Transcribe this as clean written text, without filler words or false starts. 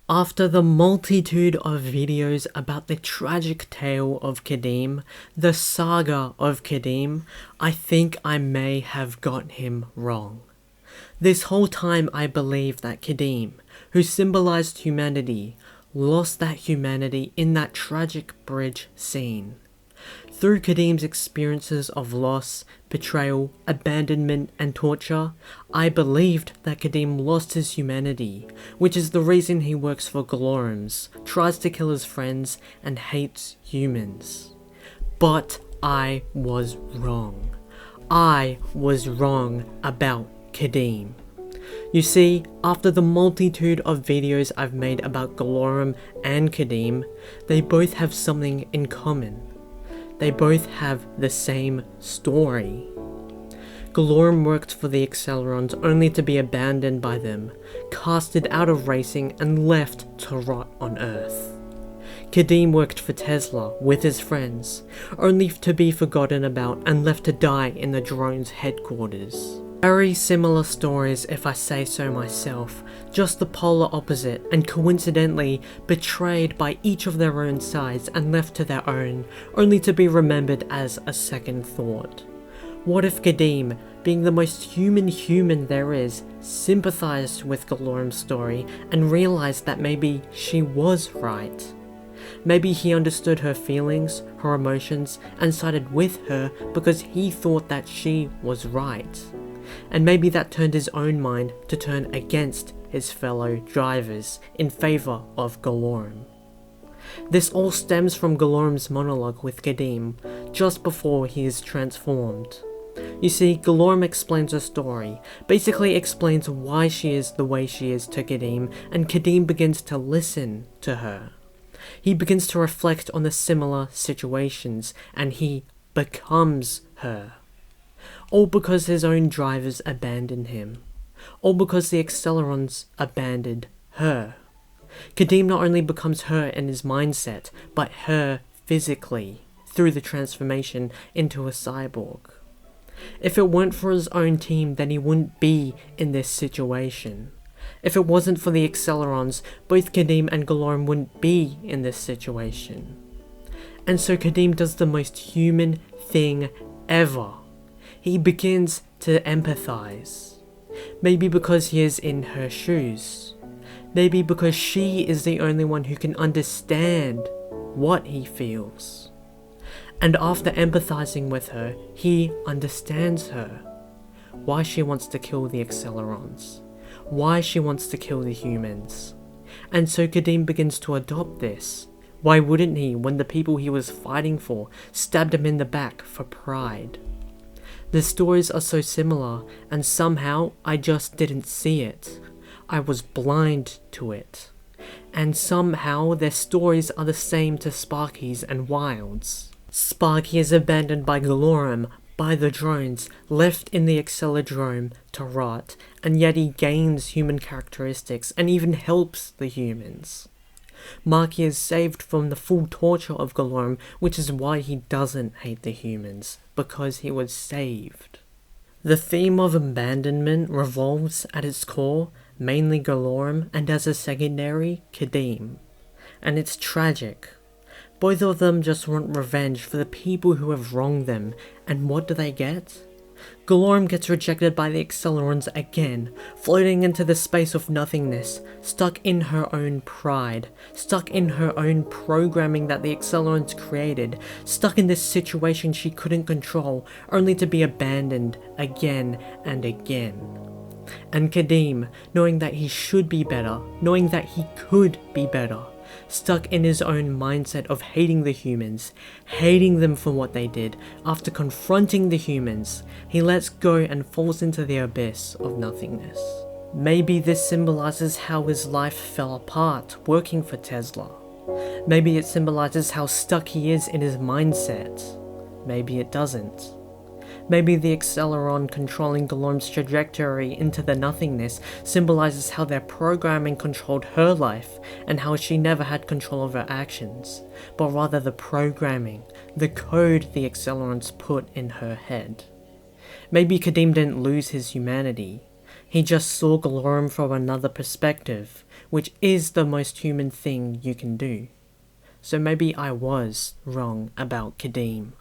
After the multitude of videos about the tragic tale of Kadeem, the saga of Kadeem, I think I may have got him wrong. This whole time I believed that Kadeem, who symbolized humanity, lost that humanity in that tragic bridge scene. Through Kadeem's experiences of loss, betrayal, abandonment, and torture, I believed that Kadeem lost his humanity, which is the reason he works for Glorums, tries to kill his friends, and hates humans. But I was wrong. I was wrong about Kadeem. You see, after the multitude of videos I've made about Galorum and Kadeem, they both have something in common. They both have the same story. Galorum worked for the Accelerons only to be abandoned by them, casted out of racing and left to rot on Earth. Kadeem worked for Tesla with his friends, only to be forgotten about and left to die in the drone's headquarters. Very similar stories if I say so myself, just the polar opposite and coincidentally betrayed by each of their own sides and left to their own, only to be remembered as a second thought. What if Kadeem, being the most human there is, sympathized with Galorum's story and realized that maybe she was right? Maybe he understood her feelings, her emotions, and sided with her because he thought that she was right. And maybe that turned his own mind to turn against his fellow drivers in favour of Galorum. This all stems from Galorum's monologue with Kadeem, just before he is transformed. You see, Galorum explains her story, basically explains why she is the way she is to Kadeem, and Kadeem begins to listen to her. He begins to reflect on the similar situations, and he becomes her. All because his own drivers abandoned him. All because the Accelerons abandoned her. Kadeem not only becomes her in his mindset, but her physically, through the transformation into a cyborg. If it weren't for his own team, then he wouldn't be in this situation. If it wasn't for the Accelerons, both Kadeem and Galorum wouldn't be in this situation. And so Kadeem does the most human thing ever. He begins to empathize. Maybe because he is in her shoes. Maybe because she is the only one who can understand what he feels. And after empathizing with her, he understands her. Why she wants to kill the Accelerons. Why she wants to kill the humans. And so Kadeem begins to adopt this. Why wouldn't he when the people he was fighting for stabbed him in the back for pride? The stories are so similar, and somehow I just didn't see it. I was blind to it. And somehow their stories are the same to Sparky's and Wild's. Sparky is abandoned by Galorum, by the drones, left in the Accelerdrome to rot, and yet he gains human characteristics and even helps the humans. Marky is saved from the full torture of Galorum, which is why he doesn't hate the humans, because he was saved. The theme of abandonment revolves at its core mainly Galorum and as a secondary, Kadeem. And it's tragic. Both of them just want revenge for the people who have wronged them, and what do they get? Galorum gets rejected by the Accelerons again, floating into the space of nothingness, stuck in her own pride, stuck in her own programming that the Accelerons created, stuck in this situation she couldn't control, only to be abandoned again and again. And Kadeem, knowing that he should be better, knowing that he could be better, stuck in his own mindset of hating the humans, hating them for what they did, after confronting the humans, he lets go and falls into the abyss of nothingness. Maybe this symbolizes how his life fell apart working for Tesla. Maybe it symbolizes how stuck he is in his mindset. Maybe it doesn't. Maybe the Acceleron controlling Galorum's trajectory into the nothingness symbolizes how their programming controlled her life and how she never had control of her actions, but rather the programming, the code the Accelerons put in her head. Maybe Kadeem didn't lose his humanity. He just saw Galorum from another perspective, which is the most human thing you can do. So maybe I was wrong about Kadeem.